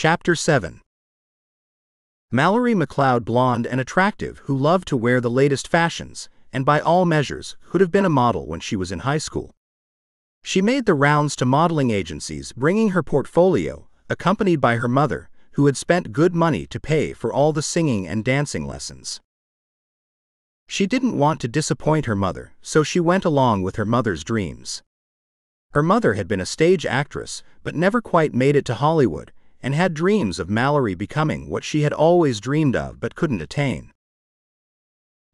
Chapter 7. Mallory McLeod, blonde and attractive, who loved to wear the latest fashions, and by all measures could have been a model when she was in high school. She made the rounds to modeling agencies, bringing her portfolio, accompanied by her mother, who had spent good money to pay for all the singing and dancing lessons. She didn't want to disappoint her mother, so she went along with her mother's dreams. Her mother had been a stage actress, but never quite made it to Hollywood, and had dreams of Mallory becoming what she had always dreamed of but couldn't attain.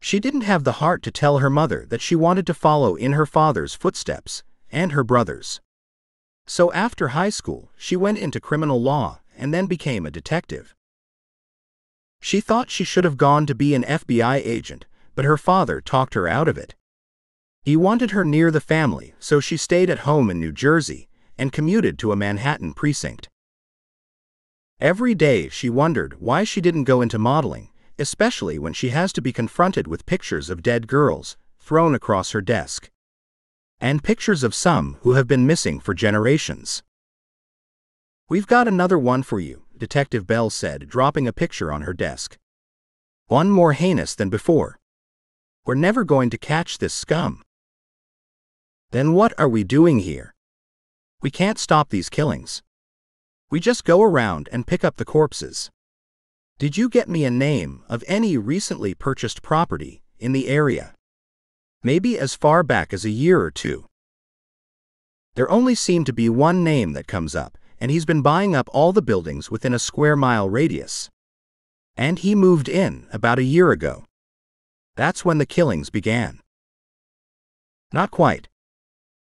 She didn't have the heart to tell her mother that she wanted to follow in her father's footsteps, and her brother's. So after high school, she went into criminal law and then became a detective. She thought she should have gone to be an FBI agent, but her father talked her out of it. He wanted her near the family, so she stayed at home in New Jersey and commuted to a Manhattan precinct. Every day she wondered why she didn't go into modeling, especially when she has to be confronted with pictures of dead girls thrown across her desk, and pictures of some who have been missing for generations. "We've got another one for you," Detective Bell said, dropping a picture on her desk. "One more heinous than before. We're never going to catch this scum." "Then what are we doing here? We can't stop these killings. We just go around and pick up the corpses. Did you get me a name of any recently purchased property in the area? Maybe as far back as a year or two." "There only seemed to be one name that comes up, and he's been buying up all the buildings within a square-mile radius. And he moved in about a year ago. That's when the killings began." "Not quite."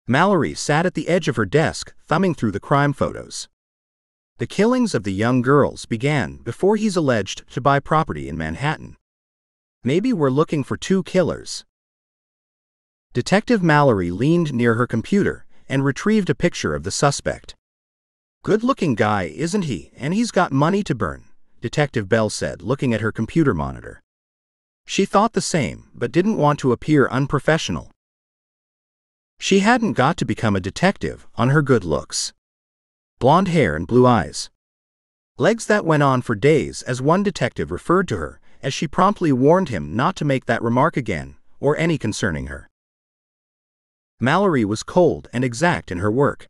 Mallory sat at the edge of her desk, thumbing through the crime photos. "The killings of the young girls began before he's alleged to buy property in Manhattan. Maybe we're looking for two killers." Detective Mallory leaned near her computer and retrieved a picture of the suspect. "Good-looking guy, isn't he? And he's got money to burn," Detective Bell said, looking at her computer monitor. She thought the same, but didn't want to appear unprofessional. She hadn't got to become a detective on her good looks. Blonde hair and blue eyes. Legs that went on for days, as one detective referred to her, as she promptly warned him not to make that remark again, or any concerning her. Mallory was cold and exact in her work.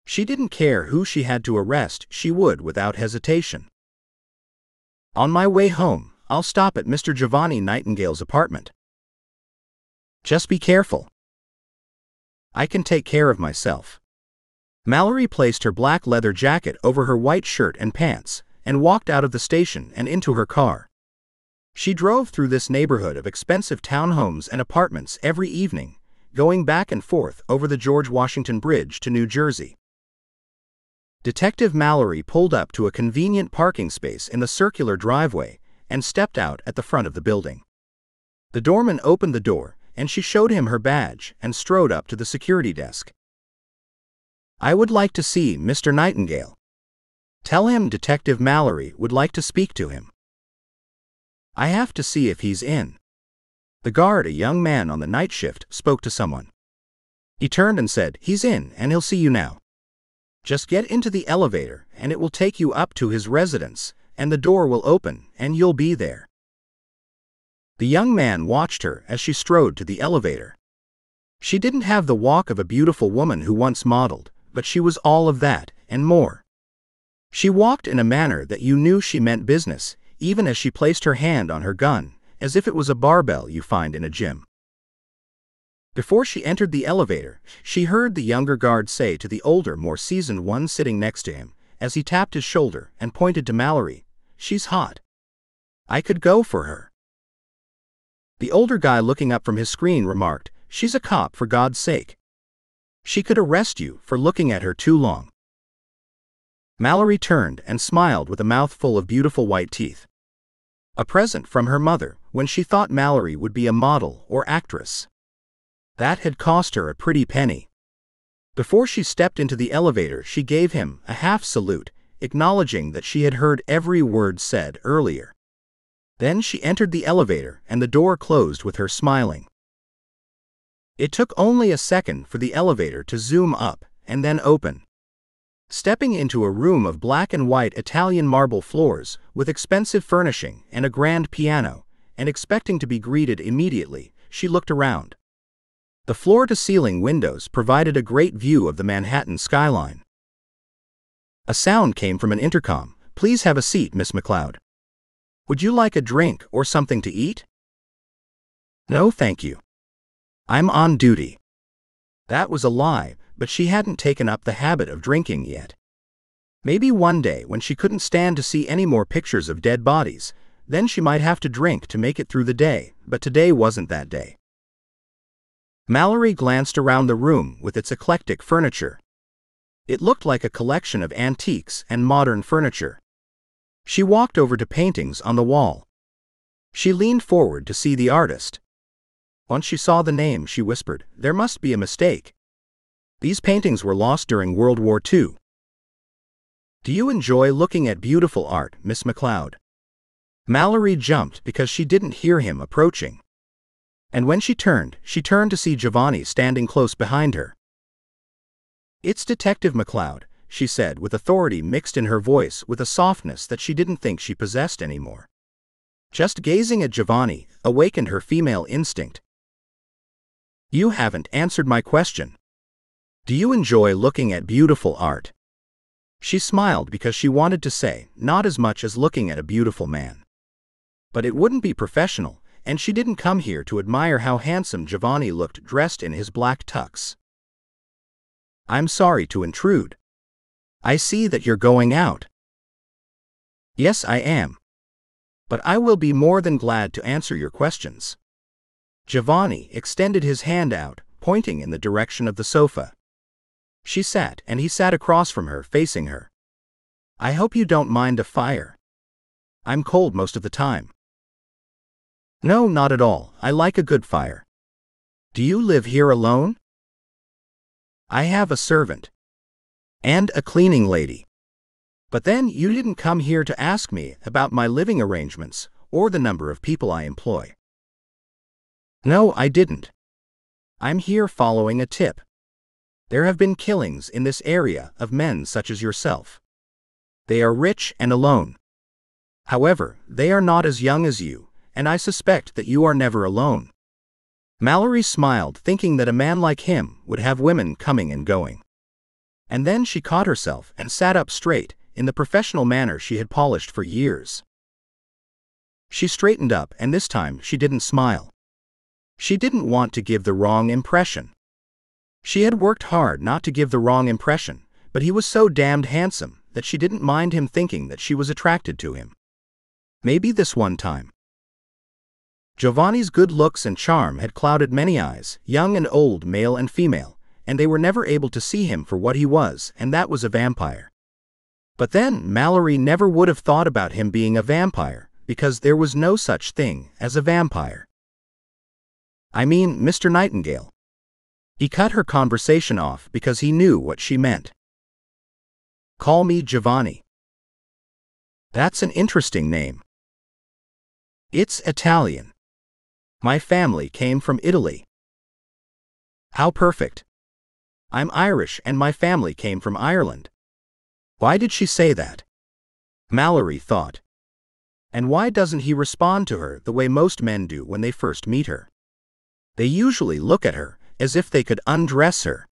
She didn't care who she had to arrest, she would without hesitation. "On my way home, I'll stop at Mr. Jovani Nightingale's apartment. Just be careful. I can take care of myself." Mallory placed her black leather jacket over her white shirt and pants, and walked out of the station and into her car. She drove through this neighborhood of expensive townhomes and apartments every evening, going back and forth over the George Washington Bridge to New Jersey. Detective Mallory pulled up to a convenient parking space in the circular driveway and stepped out at the front of the building. The doorman opened the door, and she showed him her badge and strode up to the security desk. "I would like to see Mr. Nightingale. Tell him Detective Mallory would like to speak to him." "I have to see if he's in." The guard, a young man on the night shift, spoke to someone. He turned and said, "He's in, and he'll see you now. Just get into the elevator, and it will take you up to his residence, and the door will open, and you'll be there." The young man watched her as she strode to the elevator. She didn't have the walk of a beautiful woman who once modeled, but she was all of that, and more. She walked in a manner that you knew she meant business, even as she placed her hand on her gun, as if it was a barbell you find in a gym. Before she entered the elevator, she heard the younger guard say to the older, more seasoned one sitting next to him, as he tapped his shoulder and pointed to Mallory, "She's hot. I could go for her." The older guy, looking up from his screen, remarked, "She's a cop, for God's sake. She could arrest you for looking at her too long." Mallory turned and smiled with a mouth full of beautiful white teeth. A present from her mother, when she thought Mallory would be a model or actress. That had cost her a pretty penny. Before she stepped into the elevator, she gave him a half salute, acknowledging that she had heard every word said earlier. Then she entered the elevator, and the door closed with her smiling. It took only a second for the elevator to zoom up and then open. Stepping into a room of black and white Italian marble floors, with expensive furnishing and a grand piano, and expecting to be greeted immediately, she looked around. The floor-to-ceiling windows provided a great view of the Manhattan skyline. A sound came from an intercom. "Please have a seat, Miss McLeod. Would you like a drink or something to eat?" "No, thank you. I'm on duty." That was a lie, but she hadn't taken up the habit of drinking yet. Maybe one day, when she couldn't stand to see any more pictures of dead bodies, then she might have to drink to make it through the day, but today wasn't that day. Mallory glanced around the room with its eclectic furniture. It looked like a collection of antiques and modern furniture. She walked over to paintings on the wall. She leaned forward to see the artist. Once she saw the name, she whispered, "There must be a mistake. These paintings were lost during World War II." "Do you enjoy looking at beautiful art, Miss McLeod?" Mallory jumped because she didn't hear him approaching. And when she turned to see Jovani standing close behind her. "It's Detective McLeod," she said with authority mixed in her voice with a softness that she didn't think she possessed anymore. Just gazing at Jovani awakened her female instinct. "You haven't answered my question. Do you enjoy looking at beautiful art?" She smiled because she wanted to say, not as much as looking at a beautiful man. But it wouldn't be professional, and she didn't come here to admire how handsome Jovani looked dressed in his black tux. "I'm sorry to intrude. I see that you're going out." "Yes, I am. But I will be more than glad to answer your questions." Jovani extended his hand out, pointing in the direction of the sofa. She sat, and he sat across from her, facing her. "I hope you don't mind a fire. I'm cold most of the time." "No, not at all. I like a good fire. Do you live here alone?" "I have a servant. And a cleaning lady. But then you didn't come here to ask me about my living arrangements or the number of people I employ." "No, I didn't. I'm here following a tip. There have been killings in this area of men such as yourself. They are rich and alone. However, they are not as young as you, and I suspect that you are never alone." Mallory smiled, thinking that a man like him would have women coming and going. And then she caught herself and sat up straight, in the professional manner she had polished for years. She straightened up, and this time she didn't smile. She didn't want to give the wrong impression. She had worked hard not to give the wrong impression, but he was so damned handsome that she didn't mind him thinking that she was attracted to him. Maybe this one time. Jovani's good looks and charm had clouded many eyes, young and old, male and female, and they were never able to see him for what he was, and that was a vampire. But then Mallory never would have thought about him being a vampire, because there was no such thing as a vampire. "I mean, Mr. Nightingale." He cut her conversation off because he knew what she meant. "Call me Jovani." "That's an interesting name." "It's Italian. My family came from Italy." "How perfect. I'm Irish and my family came from Ireland." Why did she say that? Mallory thought. And why doesn't he respond to her the way most men do when they first meet her? They usually look at her as if they could undress her.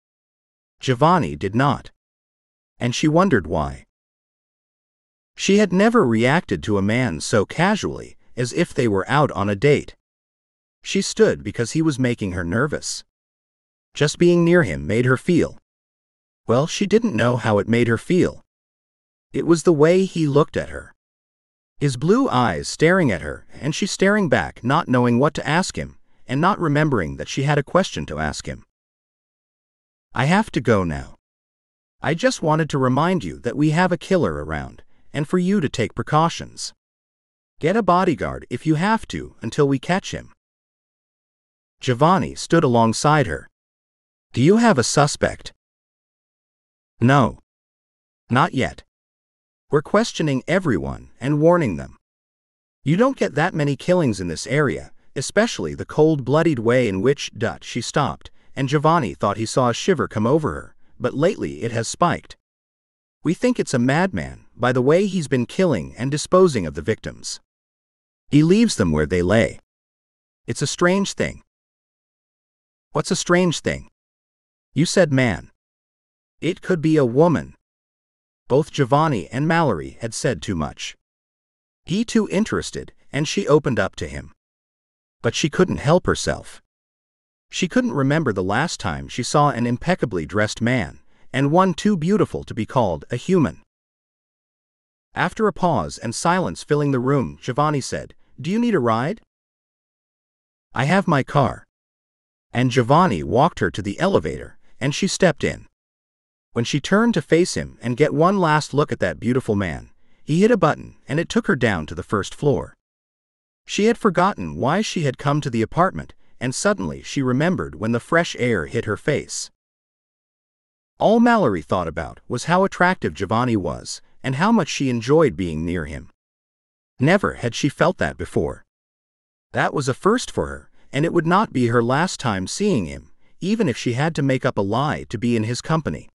Jovani did not. And she wondered why. She had never reacted to a man so casually, as if they were out on a date. She stood because he was making her nervous. Just being near him made her feel. Well, she didn't know how it made her feel. It was the way he looked at her. His blue eyes staring at her, and she staring back, not knowing what to ask him, and not remembering that she had a question to ask him. "I have to go now. I just wanted to remind you that we have a killer around, and for you to take precautions. Get a bodyguard if you have to until we catch him." Jovani stood alongside her. "Do you have a suspect?" "No. Not yet. We're questioning everyone and warning them. You don't get that many killings in this area, especially the cold-blooded way in which she stopped, and Jovani thought he saw a shiver come over her, but lately it has spiked. We think it's a madman by the way he's been killing and disposing of the victims. He leaves them where they lay. It's a strange thing." "What's a strange thing?" "You said man. It could be a woman." Both Jovani and Mallory had said too much. He too interested, and she opened up to him. But she couldn't help herself. She couldn't remember the last time she saw an impeccably dressed man, and one too beautiful to be called a human. After a pause and silence filling the room, Jovani said, "Do you need a ride?" "I have my car." And Jovani walked her to the elevator, and she stepped in. When she turned to face him and get one last look at that beautiful man, he hit a button and it took her down to the first floor. She had forgotten why she had come to the apartment, and suddenly she remembered when the fresh air hit her face. All Mallory thought about was how attractive Jovani was, and how much she enjoyed being near him. Never had she felt that before. That was a first for her, and it would not be her last time seeing him, even if she had to make up a lie to be in his company.